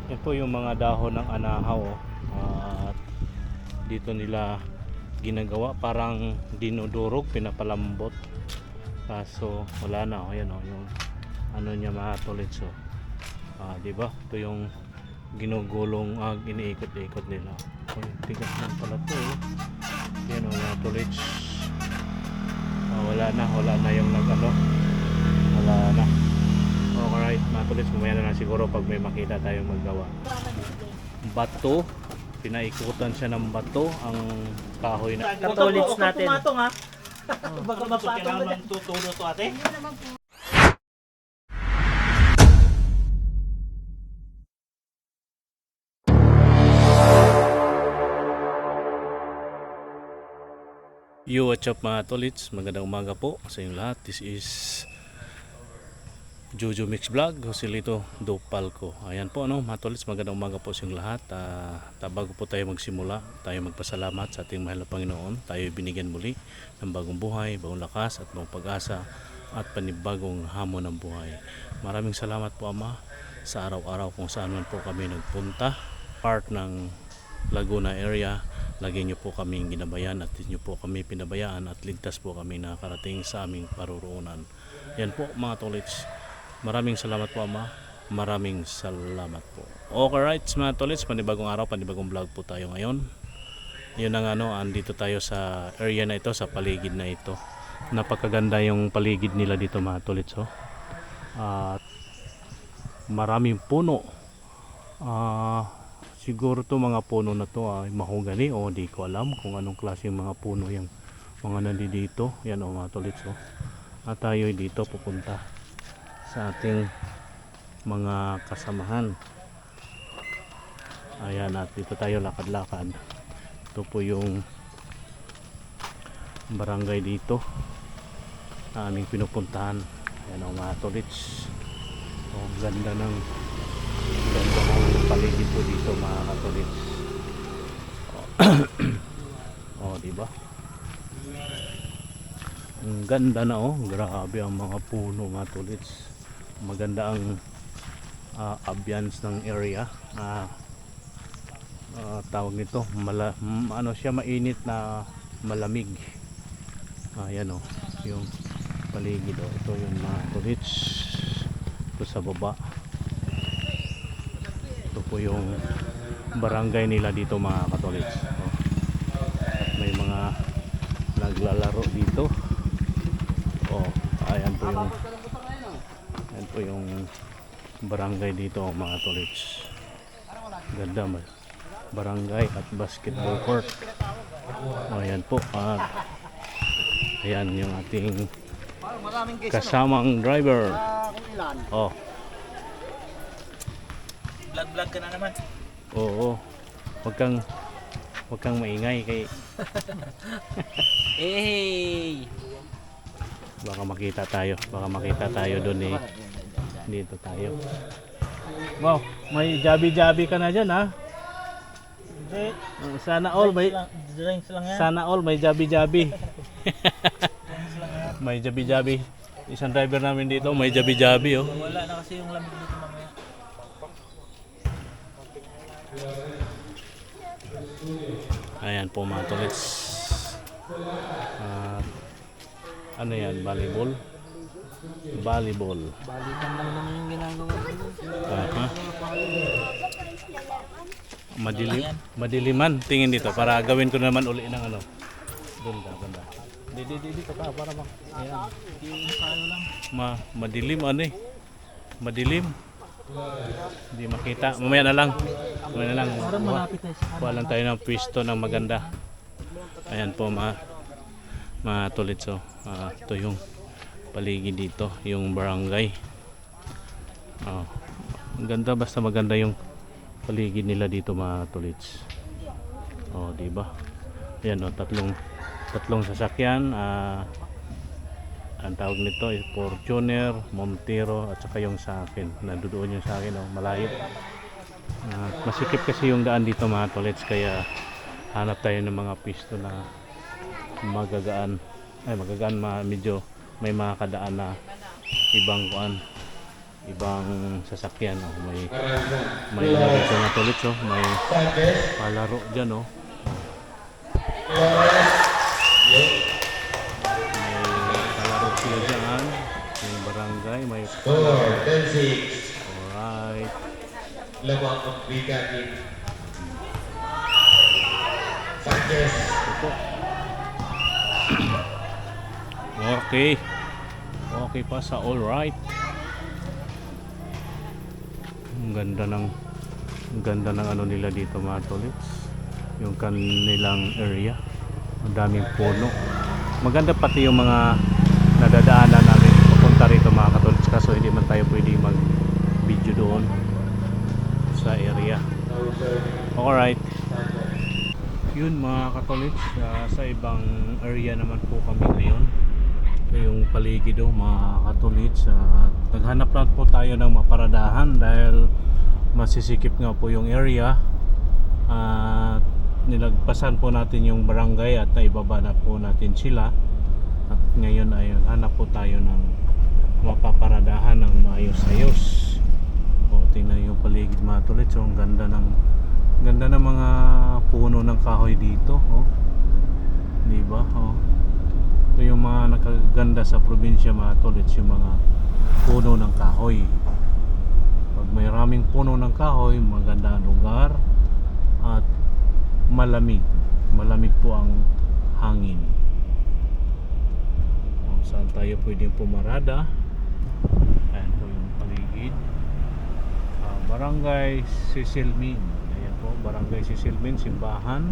Yan po yung mga dahon ng anahaw, oh. At dito nila ginagawa, parang dinudurog, pinapalambot. Kaso wala na, oh. Ayan, oh, yung ano niya mga tolits, oh. Di ba? Ito yung ginugulong, iniikot-ikot nila. Oh, tigas lang pala to, oh. Yan, oh, mga tolits. Wala na yung nag-ano. Wala na. Alright, mga tolits, kumaya na lang siguro pag may makita tayong maggawa. Bato, pinaikutan siya ng bato ang kahoy na Katolits natin. Pumatong ha. Baka mapatong na Tutulo to ate. Yo, what's up mga tolits? Magandang umaga po sa inyong lahat. This is Jojo Mix Vlog, Joselito Dopalco. Ayan po, ano, mga tolits, magandang umaga po sa inyong lahat. Bago po tayo magsimula, tayo magpasalamat sa ating mahal na Panginoon. Tayo binigyan muli ng bagong buhay, bagong lakas at bagong pag-asa at panibagong hamon ng buhay. Maraming salamat po, Ama, sa araw-araw kung saan man po kami nagpunta. Part ng Laguna area, lagi nyo po kaming ginabayan at nyo po kami pinabayaan at ligtas po kami nakarating sa aming paruroonan. Yan po mga tolits, maraming salamat po, Ama, maraming salamat po. Okay, right mga tolits, panibagong araw, panibagong vlog po tayo ngayon. Yun ang andito tayo sa area na ito, sa paligid na ito. Napakaganda yung paligid nila dito mga tolits, oh. At maraming puno. Siguro to mga puno na to ay mahogany, o di ko alam kung anong klaseng mga puno yung mga nandito. Yan, o mga tolits, oh. At tayo dito pupunta sa ating mga kasamahan. Ayan, at dito tayo lakad-lakad. Ito po yung barangay dito na aming pinupuntahan. Ayan, o mga tolits. Oh, ganda ng paligid po dito mga katolits. Oh, diba? Ang ganda na, oh. Grabe ang mga puno mga tolits. Maganda ang ambience ng area. Tawag nito, ano siya, mainit na malamig. Ayan, oh, yung paligid, oh. Ito yung mga tolits. Ito sa baba. Ito po yung barangay nila dito mga katolits. At may mga naglalaro dito. Ayan po yung barangay dito mga tolits. Ganda, barangay at basketball court. Ayan po, at ayan yung ating kasamang driver. Vlog ka na naman. Oo. Wag kang maingay kay Hey! baka makita tayo doon, eh. Dito tayo. Wow, may jabi-jabi ka na diyan, ha? Hindi. Sana all may Drinks lang yan. sana all may jabi-jabi. May jabi-jabi. Isang driver namin dito, may jabi-jabi, oh. Wala na kasi yung lamig dito mamaya. Ayan po mga tolits. Ano yan? Volleyball? Volleyball. Balikan lang naman yung ginagawa dito. Madiliman. Tingin dito para gawin ko naman uli ng ano. Doon ka, banda. Dito ka para ayan. Madilim, ano eh. Madilim. Hindi makita. Mamaya na lang. Parang malapit na siya. Kuha lang tayo ng pwesto ng maganda. Ayan po mga tolits, oh. Ito yung paligid dito, yung barangay. Ang ganda, basta maganda yung paligid nila dito mga tolits. Di ba? Ayan, oh, tatlong sasakyan. Ang tawag nito is Fortuner, Montero, at saka yung sa akin. Nandoon yung sa akin, oh, malayo. Masikip kasi yung daan dito mga tolits, kaya hanap tayo ng mga pisto na magagaan, medyo may mga kadaan na ibang ibang sasakyan. Oh. May laro dyan mga tolits. Oh. May palaro dyan. Oh. May palaro sila dyan. May barangay. May palaro. Alright. Ito. Okay. Okay pa sa alright. Ang ganda ng ano nila dito mga tolits. Yung kanilang area. Ang daming puno. Maganda pati yung mga nadadaanan namin papunta rito mga katolits. Kaso hindi man tayo pwede mag video doon sa area. Alright. Yun mga katolits, sa ibang area naman po kami ngayon. Ito yung paligid do mga katolits. Naghanap lang po tayo ng maparadahan dahil masisikip nga po yung area. At nilagpasan po natin yung barangay at naibaba na po natin sila. At ngayon ay hanap po tayo ng mapaparadahan ng maayos-ayos. O, tingnan yung paligid mga katolits. Ang ganda ng mga puno ng kahoy dito, oh. 'Di ba? Oh. Ito yung mga nakaganda sa probinsya mga tolits, yung mga puno ng kahoy. Pag may maraming puno ng kahoy, maganda ang lugar at malamig. Malamig po ang hangin. Oh, saan tayo pwedeng pumarada? Ayan po yung paligid. Barangay Sisilmin. Barangay Sisilmin, simbahan.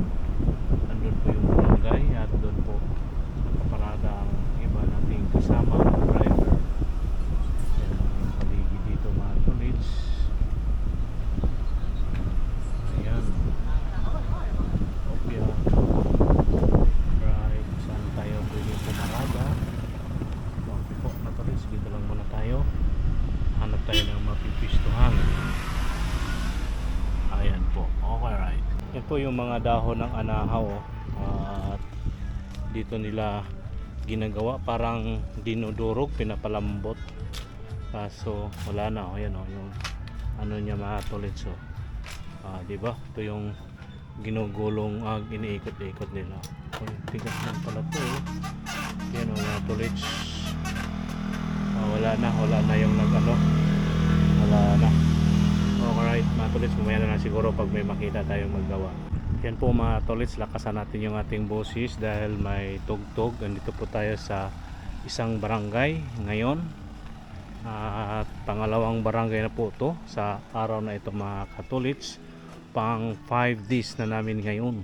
Andun po yung barangay at doon po nakaparada ang iba nating kasama driver. Yan yung paligid dito mga tolits. Ayan. Opya. Right. Saan tayo pwede pumarada? Okay po mga tolits. Dito lang muna tayo. Hanap tayo ng mapipistuhan. Ayan po. Okay, right. Ito yung mga dahon ng anahaw. At dito nila ginagawa. Parang dinudurog, pinapalambot. Kaso wala na. Ayan o. Yung ano niya mga tolits. Diba? Ito yung ginugulong, iniikot-ikot nila. Tigas lang pala ito. Ayan o mga tolits. Wala na yung nag-ano. Wala na. Alright mga tolits, mamaya na lang siguro pag may makita tayong maggawa. Yan po mga tolits, lakasan natin yung ating boses dahil may tugtog. Andito po tayo sa isang barangay ngayon. At pangalawang barangay na po ito sa araw na ito mga katolits. Pang 5 days na namin ngayon.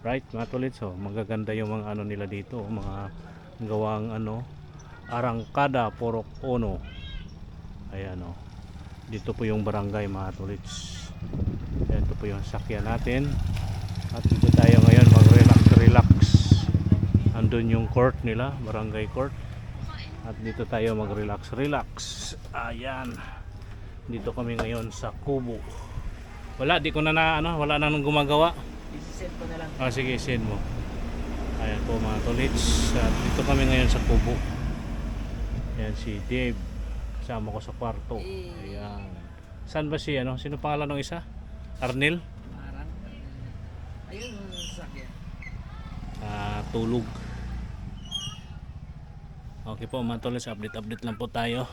Right mga tolits, magaganda yung mga ano nila dito. Mga gawang arangkada, porok ono. Ayan o. Dito po yung barangay mga tolits. Ito po yung sakyan natin. At dito tayo ngayon mag-relax. Andun yung court nila, barangay court. At dito tayo mag-relax. Ayan. Dito kami ngayon sa Kubo. Wala, di ko na wala nang gumagawa. I-send ko na lang. Sige, send mo. Ayan po mga tolits. At dito kami ngayon sa Kubo. Ayan si Dave. Kasama ko sa kwarto. Ayan. Saan ba si sino pangalan ng isa? Arnel? Parang. Ayun, sakyan. Tulog. Okay po mga tolits, update lang po tayo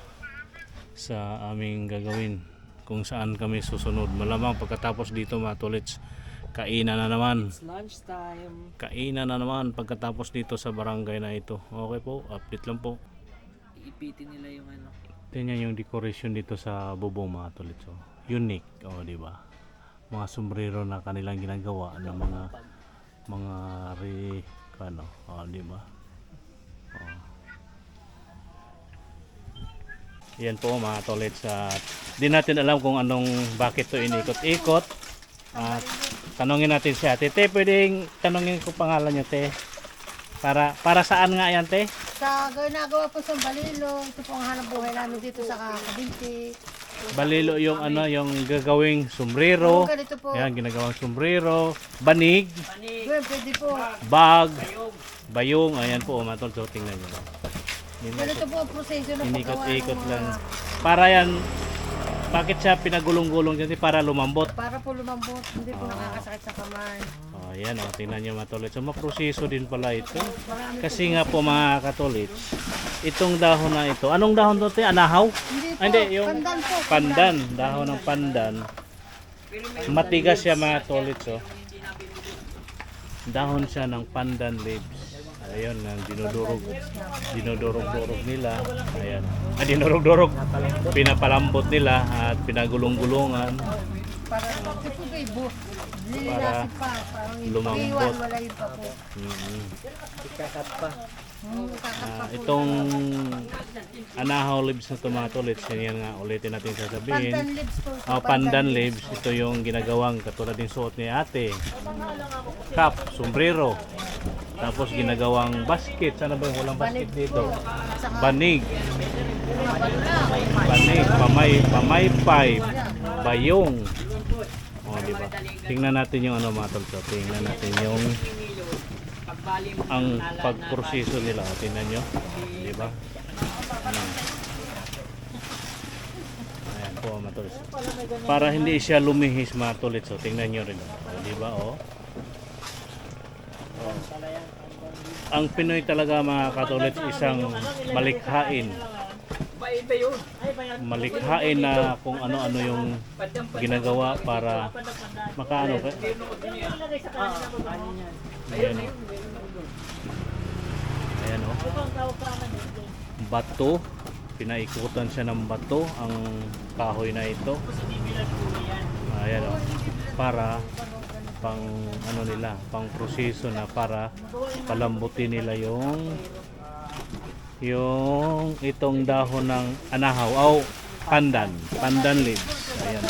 sa aming gagawin. Kung saan kami susunod. Malamang pagkatapos dito mga tolits, kainan na naman. It's lunch time. Kainan na naman pagkatapos dito sa barangay na ito. Okay po, update lang po. Iipitin nila yung Tingnan yung decoration dito sa bubong mga tolits. Unique, di ba? Mga sombrero na kanilang ginagawa ng mga di ba? Yan po mga tolits. Di natin alam kung bakit to inikot-ikot. Tanungin natin si ate. Te, pwedeng tanungin ko pangalan niyo, te? Para saan nga yan, te? Sa ginagawa po sa Balilo, ito po ang hanap buhay namin dito sa Kabinti. Balilo yung yung gagawing sombrero. Ganito po. Yan, ginagawang sombrero, banig, Well, pwede po. bag, bayong. Ayan po, matol. So, tingnan nyo. Ganito po ang proseso ng paggawa ng Inikot-ikot mga... lang. Para yan, bakit siya pinagulong-gulong dyan? Para lumambot. Para po lumambot, hindi po nakakasakit sa kamay. Oh, yan o, tingnan nyo mga tolits. So, maproseso din pala ito. Kasi nga po mga katolits, itong dahon na ito. Anong dahon to? Anahaw? Hindi po, Ah, hindi, yung pandan po. pandan. Dahon ng pandan. Matigas siya mga tolits. Oh. Dahon siya ng pandan leaves. Ayun, ang dinudurog-durog nila. Ayan. Dinurog-durog. Pinapalambot nila at pinagulong-gulungan. Para ito po kay bu. Lilinasin pa. Parang lumambot. iwan, wala yun pa po. Ikakat pa. Kakat pa po. Itong anahaw leaves na tomatolits, yan nga ulitin natin sasabihin. Pandan leaves po. Oh, pandan leaves, ito yung ginagawang katulad ng suot ni ate. Cap, sombrero. Tapos ginagawang basket. Sana ba yung walang basket dito? Banig. Banig, pamaypay, bayong. Oh, di ba? Tingnan natin yung ano mga tolso. Tingnan natin yung ang pagproseso nila. O, tingnan nyo. Di ba? Ayan po mga tolso. Para hindi siya lumihis mga tolso. Tingnan nyo rin. O, di ba? O. Ang Pinoy talaga mga katolits isang malikhain. Malikhain na kung ano-ano yung ginagawa para makaano ka. Ayan o. Ayan o. Bato. Pinaikutan siya ng bato ang kahoy na ito. Ayan o. Para pang ano nila, pang proseso na para palambutin nila yung itong dahon ng anahaw o pandan leaves. Ayan.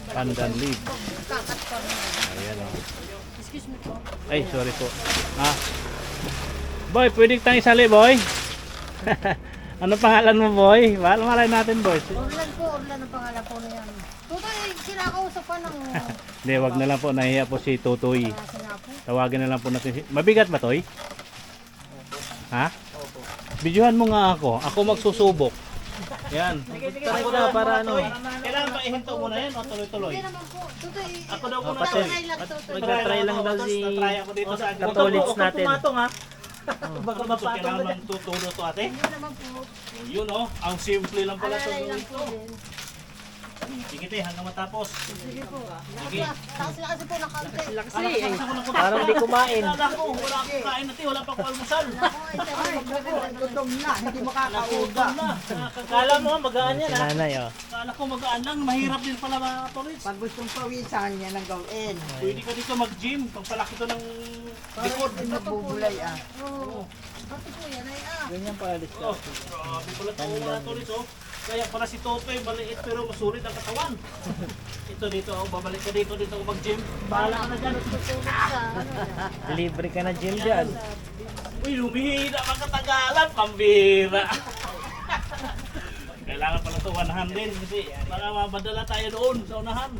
Pandan leaves. Ayan o. Excuse me po. Ay, sorry po. Ah. Boy, pwede tayong isali, boy. Ano pangalan mo, boy? Malay natin, boy. Orlan po, Orlan ang pangalan po na yan. Tutoy, kinakausap pa ng... Hindi, wag na lang po. Nahiya po si Tutoy. Kasi nga po. Tawagin na lang po natin. Mabigat ba, Toy? Ha? Videohan mo nga ako. Ako magsusubok. Yan. Try ko na para ano. Kailangan ba ihinto mo na yan o tuloy-tuloy? Hindi naman po. Tutoy, Ako daw po Patol. try lang, Tutoy. Magta-try lang daw si Try ako dito sa Katolits natin. Baka mapatong na lang tuturo to ate. Hindi naman po. Yun o. Ang simple lang pala to. Alalay lang po din. Sige te, hanggang matapos. Sige po. Sige. Kasi po nakante. Kasi eh. Parang di kumain. Wala ko, wala akong kain natin. Wala pa akong almusal. Gutom na, hindi makakauga. Kala mo magaan yan Si ha. nanay oh. Kala ko magaan lang. Mahirap din pala mga Katolits. Pag gustong pawisan, yan ang gawin. Pwede ka dito mag-gym. Pagpalaki to ng likod. Nagbubulay ah. Oo. Bato po yan ay Ganyan pala Oh, grabe pala ito mga Katolits oh. Kaya pala si Totoy maliit pero masulit ang katawan. Ito dito oh, babalik ka dito ako mag-gym. Bahala ka na dyan. Libre ka na gym dyan. Uy, humihina ka katagalan. Pambira. Kailangan pala ito 100 din kasi baka mabadala tayo doon sa unahan.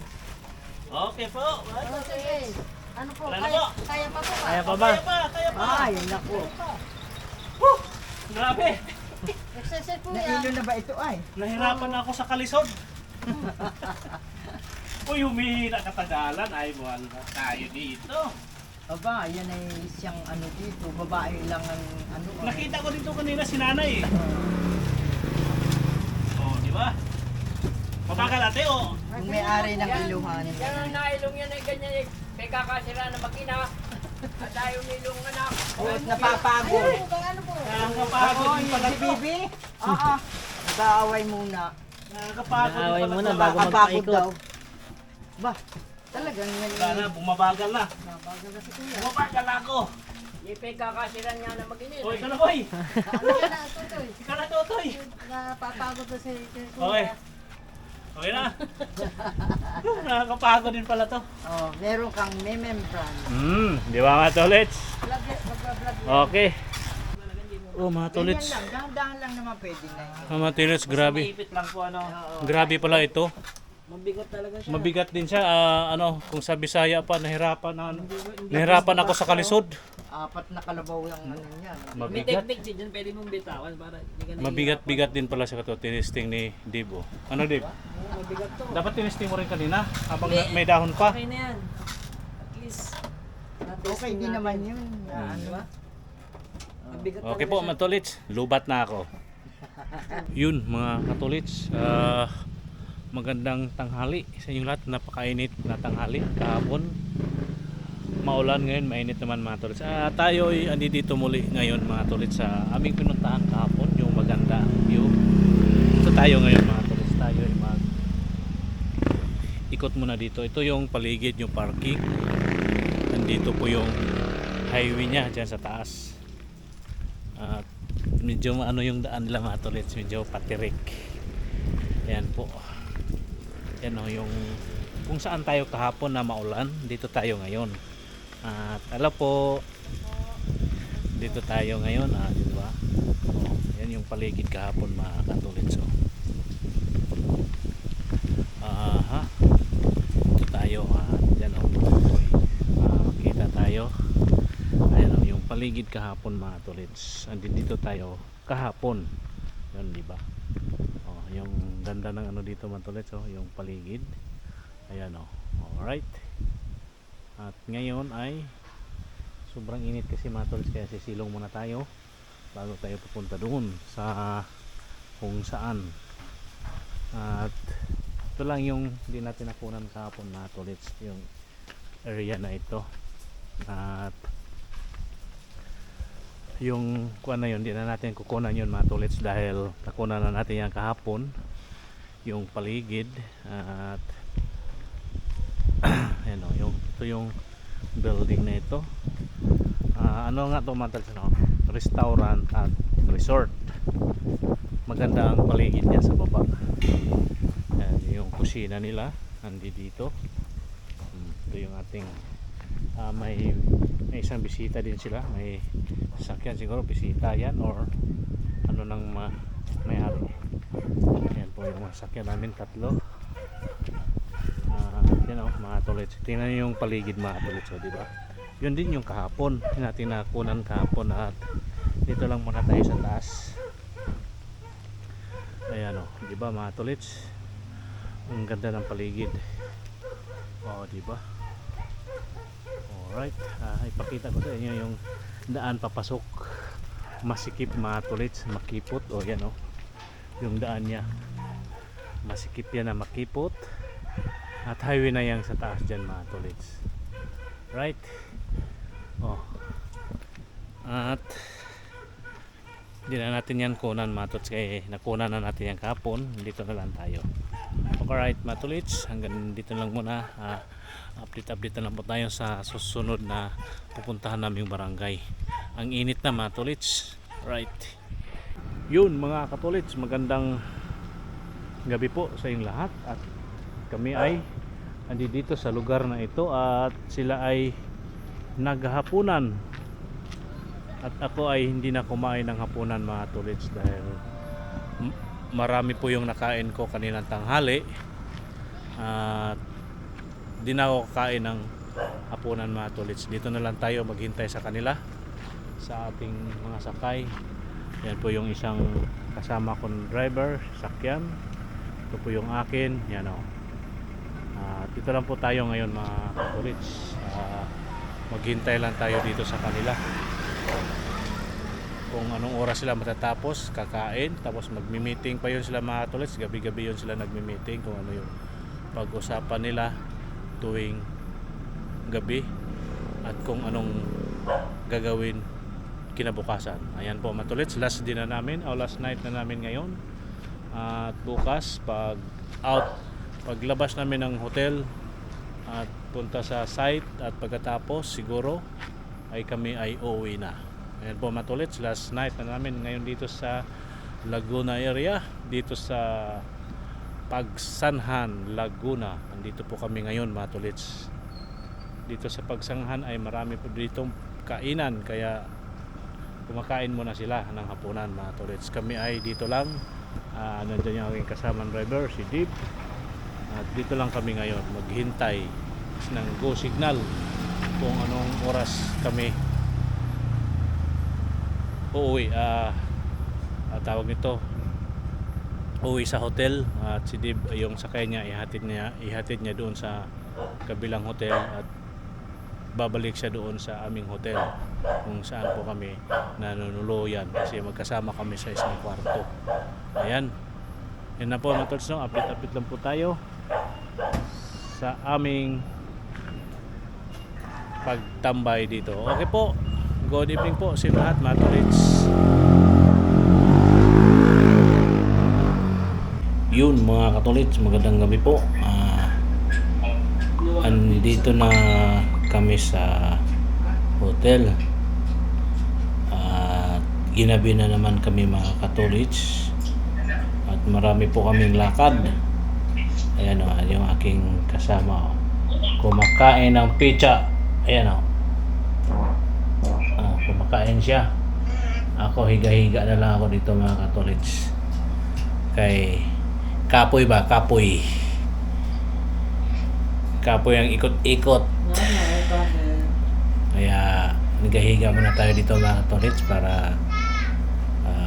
Okay po. Sige. Ano po? Wala na Kaya, po. kaya pa po ba? Kaya pa ba? Kaya pa. Ay, naku. Grabe. Exercise po yan. Nailo na ba ito ay? Nahirapan ako sa kalisod. Uy, humihina katagalan. Ay, buwan na tayo dito. Aba, yan ay siyang ano dito. Babae lang ang ano. Nakita ko dito kanina si nanay eh. Oh, di ba? Mabagal ate oh. Yung may-ari ng iluhan. Yan ang nailong yan ay ganyan eh. May kakasira na makina. At ayaw nilong anak. Napapagod. Ano po? Ano po? Nakakapagod din pala Si to. Bibi? Oo. Nag-aaway muna. Nakakapagod din Naaway pala muna to. bago Nakapagod magpaikot. daw. Ba, talagang yan. Wala na, bumabagal na. Nabagal na si Kuya. Bumabagal na ako. Di pa kakasira niya na maginit. O, ikaw na boy. Ano ka na, Tutoy? Ikaw na Totoy. Napapagod na si Kuya. Okay. Okay na. Nakakapagod din pala to. Oh, meron kang memembran. Di ba mga tolets? Vlog, vlog. Okay. Oh mga tolets. Ganyan lang, dahan-dahan lang naman pwede na yun. Mga tolets, grabe. Ipit lang po ano. Grabe pala ito. Mabigat talaga siya. Mabigat din siya. Ano, kung sa Bisaya pa, nahirapan ako sa kalisod. apat na kalabaw yung ano niya. May Mabigat. technique din dyan, pwede mong bitawan para hindi ka Mabigat-bigat din pala siya ito. Tinesting ni Dave. Oh. Ano Dave? Oo, mabigat to. Dapat tinesting mo rin kanina habang may dahon pa. Okay na yan. At least, Okay din naman yun. Ano Diba? Mabigat Okay talaga po, siya. matulits. Lubat na ako. Yun, mga katulits. Magandang tanghali sa inyong lahat. Napakainit na tanghali. Kahapon, maulan ngayon, mainit naman mga tulits. Tayo ay andi dito muli ngayon mga tulits sa aming pinuntahan kahapon. Yung maganda view. Ito tayo ngayon mga tulits. Tayo ay ikot muna dito. Ito yung paligid, yung parking. Nandito po yung highway niya dyan sa taas. At medyo ano yung daan nila mga tulits, medyo patirik. Ayan po. Yan o yung kung saan tayo kahapon na maulan, dito tayo ngayon. At alam po, dito tayo ngayon, di ba? Yan yung paligid kahapon mga katulits. Dito tayo, yan o. Kita tayo. Ayan o, yung paligid kahapon mga tulits. Dito tayo kahapon. Yan, di ba? Yung ganda ng ano dito mga tulits, yung paligid. Ayan o. Alright. At ngayon ay sobrang init kasi mga tulits, kaya sisilong muna tayo bago tayo pupunta doon sa kung saan. At ito lang yung hindi natin nakunan kahapon mga tulits, yung area na ito. At yung kuan na yun, hindi na natin kukunan yun mga tulits dahil nakunan na natin yan kahapon, yung paligid. At ayan o, ito yung building na ito. Ano nga ito mga tulits, restaurant at resort. Maganda ang paligid niya sa baba. Ayan, yung kusina nila nandito. Ito yung ating may isang bisita din sila, may sasakyan siguro, bisita yan or ano nang may-ari. Yan po yung sasakyan namin, tatlo. Yan o mga tulits, tingnan nyo yung paligid mga tulits, di ba? Yun din yung kahapon, natin nakunan kahapon. At dito lang muna tayo sa taas. Ayan o, di ba mga tulits, ang ganda ng paligid. Di ba? Alright, ipakita ko sa inyo yung daan papasok. Masikip mga tulits, makipot. Yan o, yung daan niya masikip yan na makipot. At highway na yan sa taas dyan mga tulits. Right. At hindi na natin yan kunan mga tulits, kaya nakunan na natin yan kahapon. Dito na lang tayo. Alright mga tulits, hanggang dito lang muna. Update na lang po tayo sa susunod na pupuntahan naming barangay. Ang init na mga tulits. Right. Yun mga katulits, magandang gabi po sa inyong lahat. At kami ay dito sa lugar na ito at sila ay naghahapunan. At ako ay hindi na kumain ng hapunan mga tulits dahil marami po yung nakain ko kaninang tanghali. At di na ako kakain ng hapunan mga tulits. Dito na lang tayo maghintay sa kanila, sa ating mga sakay. Yan po yung isang kasama kong driver, sakyan. Ito po yung akin. Yan o. Dito lang po tayo ngayon mga tulits. Maghintay lang tayo dito sa kanila. Kung anong oras sila matatapos kakain, tapos magmi-meeting pa yun sila mga tulits. Gabi-gabi yun sila nagmi-meeting kung ano yung pag-usapan nila tuwing gabi at kung anong gagawin kinabukasan. Ayan po matulits, last din na namin o last night na namin ngayon. At bukas paglabas namin ng hotel at punta sa site at pagkatapos siguro ay kami ay uuwi na. Ayan po matulits, last night na namin ngayon dito sa Laguna area, dito sa Pagsanhan, Laguna. Nandito po kami ngayon mga tulits. Dito sa Pagsanhan ay marami po ditong kainan, kaya kumakain muna sila ng hapunan mga tulits. Kami ay dito lang. Nandiyan yung aking kasamang driver, si Dib. At dito lang kami ngayon maghintay ng go signal kung anong oras kami uuwi, tawag nito, uwi sa hotel, at si Dib, yung sakay niya ihatid niya doon sa kabilang hotel, at babalik siya doon sa aming hotel kung saan po kami nanunuluyan kasi magkasama kami sa isang kwarto. Ayan, yun na po mga tolds, no? Update lang po tayo sa aming pagtambay dito. Okay po, good evening po sa lahat mga tolds. Yun mga katolits, magandang gabi po. Andito na kami sa hotel. Ginabi na naman kami mga katolits. At marami po kaming lakad. Ayan o, yung aking kasama o. Kumakain ng pizza. Ayan o. Kumakain siya. Ako higa-higa na lang ako dito mga katolits. Kay kapoy ba? Kapoy. Kapoy ang ikot-ikot. Kaya nagahiga muna tayo dito mga katolits para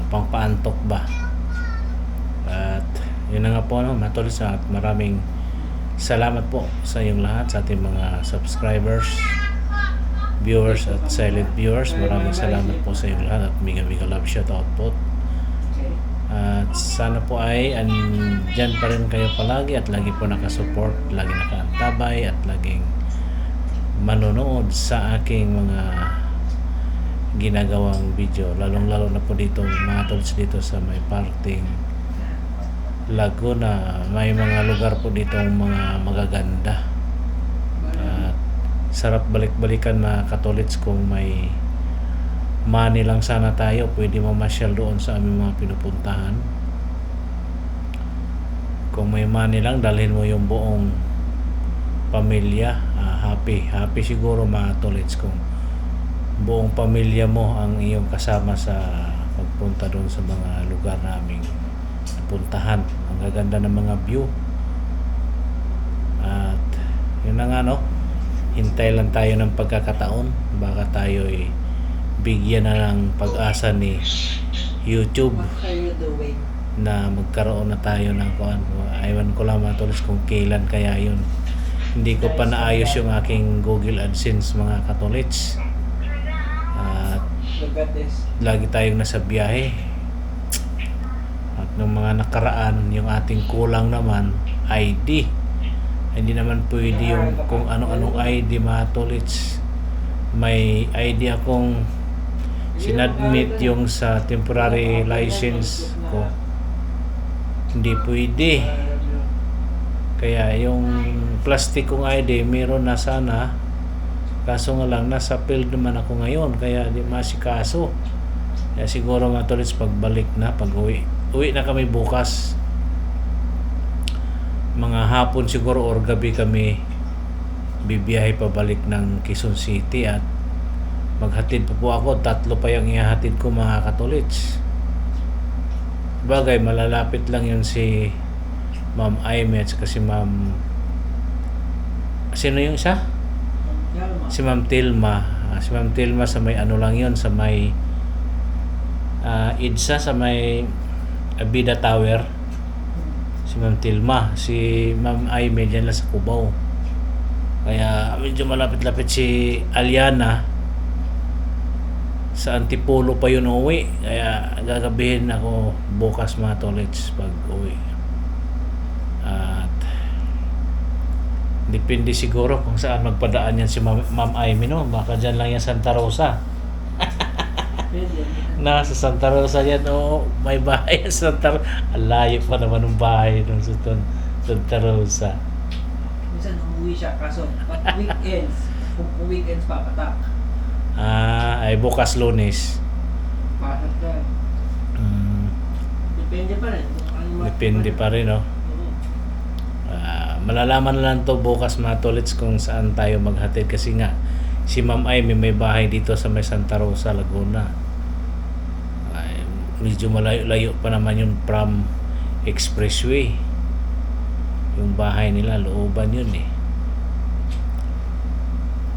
pangpaantok ba. At yun na nga po no, mga katolits, at maraming salamat po sa inyong lahat, sa ating mga subscribers, viewers at silent viewers. Maraming salamat po sa inyong lahat at mega love shoutout po. At sana po ay andyan pa rin kayo palagi at lagi po nakasupport, lagi nakaantabay at laging manonood sa aking mga ginagawang video, lalong lalo na po dito mga tolds, dito sa may parting Laguna. May mga lugar po dito mga magaganda at sarap balik-balikan mga katolits. Kung may money lang sana tayo, pwede mamasyal doon sa aming mga pinupuntahan. Kung may money lang, dalhin mo yung buong pamilya. Happy siguro mga tolits kung buong pamilya mo ang iyong kasama sa pagpunta doon sa mga lugar naming puntahan. Ang gaganda ng mga view. At yun na nga no, hintay lang tayo ng pagkakataon, baka tayo bigyan na ng pag-asa ni YouTube na magkaroon na tayo ng kuan. Aywan ko lang mga tolits kung kailan kaya yun. Hindi ko pa naayos yung aking Google AdSense mga katolits. At lagi tayong nasa biyahe. At nung mga nakaraan, yung ating kulang naman ID. Hindi naman pwede yung kung ano-anong ID mga tolits. May ID akong sinadmit yung sa temporary license ko, hindi pwede. Kaya yung plastic kong ID meron na sana, kaso nga lang nasa field naman ako ngayon, kaya di masikaso. Kaya siguro mga tolits, pagbalik na, pag uwi na kami bukas, mga hapon siguro or gabi kami bibiyahe pabalik ng Quezon City. At maghatid pa po ako, 3 pa yung ihahatid ko mga katolits. Bagay malalapit lang yun si Ma'am Aimee at si Ma'am, sino yung isa? Si Ma'am Tilma. Si Ma'am Tilma sa may ano lang yun, sa may IDSA, sa may Abida Tower. Si Ma'am Tilma. Si Ma'am Aimee dyan lang sa Cubao. Kaya medyo malapit-lapit. Si Aliana sa Antipolo pa yun uwi, kaya gagabihin ako bukas mga tolits pag uwi. At depende siguro kung saan magpadaan yan si Ma'am Aimee no? Baka dyan lang yan Santa Rosa. Nasa Santa Rosa yan, may bahay sa Santa Rosa. Alayo pa naman ng bahay ng Santa Rosa. Minsan umuwi siya, kaso pag weekends, kung weekends papatak. Ay bukas Lunes. Pasok ka. Depende pa rin. Depende pa rin no. Malalaman na lang to bukas mga tolits kung saan tayo maghatid, kasi nga si Ma'am Aimee may bahay dito sa may Santa Rosa, Laguna. Medyo malayo pa naman yung from Expressway. Yung bahay nila, looban yun eh.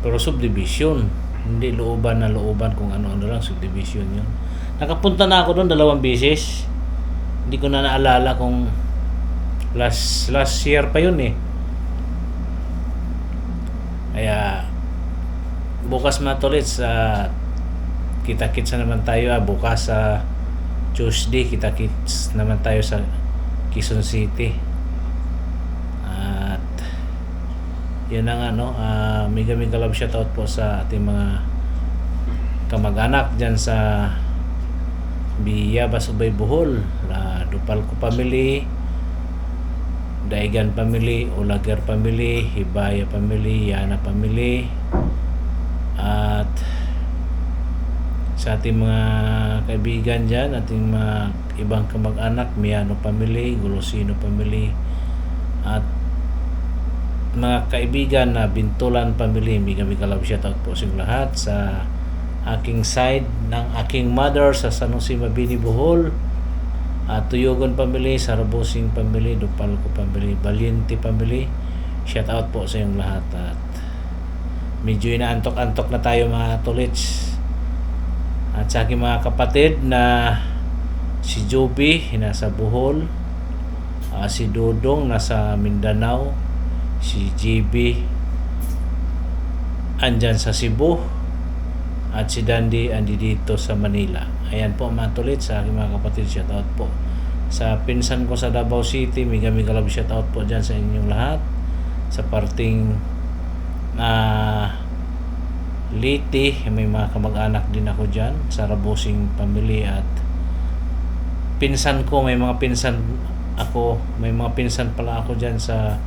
Pero subdivision. Hindi looban na looban kung ano-ano lang, subdivision yun. Nakapunta na ako doon 2 beses. Hindi ko na naalala kung last year pa yun eh. Kaya bukas mga tolits, kita-kits na naman tayo bukas sa Tuesday, kita-kits naman tayo sa Quezon City. At yun na nga no, mega love shoutout po sa ating mga kamag-anak dyan sa Biya, Basubay, Bohol, Dupalco family, Daigan family, Ulager family, Hibaya family, Yana family, at sa ating mga kaibigan dyan, ating mga ibang kamag-anak, Miano family, Golosino family, at mga kaibigan na Bintulan family, mega love shoutout po sa lahat sa aking side ng aking mother sa San Jose Mabini, Bohol, at Tuyogon family, Sarabosing family, Dupalco family, Valiente family, shoutout po sa inyong lahat. At medyo inaantok-antok na tayo mga tolits. At sa aking mga kapatid na si Joby nasa Bohol, si Dodong nasa Mindanao, si JB andyan sa Cebu, at si Dandy andi dito sa Manila. Ayan po mga tulit sa aking mga kapatid, shoutout po. Sa pinsan ko sa Davao City, mega love shoutout po dyan sa inyong lahat. Sa parting Liti, may mga kamag-anak din ako dyan sa Rabosing family, at pinsan ko, may mga pinsan pala ako dyan sa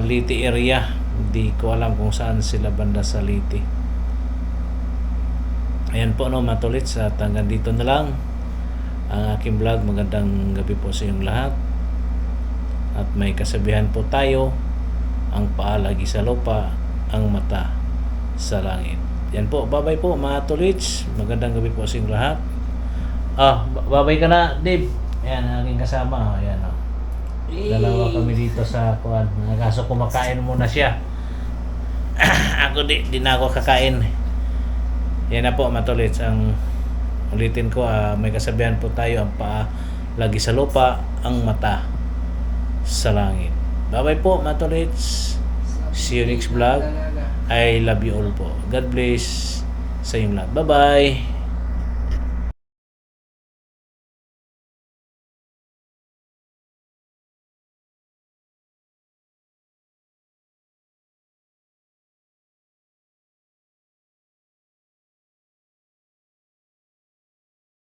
Liti area. Hindi ko alam kung saan sila banda sa Liti. Ayan po no mga tolits, at hanggang dito na lang ang aking vlog. Magandang gabi po sa inyong lahat. At may kasabihan po tayo, ang paa lagi sa lupa, ang mata sa langit. Yan po, bye-bye po mga tolits. Magandang gabi po sa inyong lahat. Bye-bye ka na, Dave. Ayan ang aking kasama. Ayan o. Dalawa kami dito sa kuwan. Kaso kumakain muna siya. Ako di na ako kakain. Yan na po matulits, ang ulitin ko, may kasabihan po tayo, ang paa lagi sa lupa, ang mata sa langit. Bye bye po matulits. See you next vlog. I love you all po. God bless sa inyong lahat. Bye bye.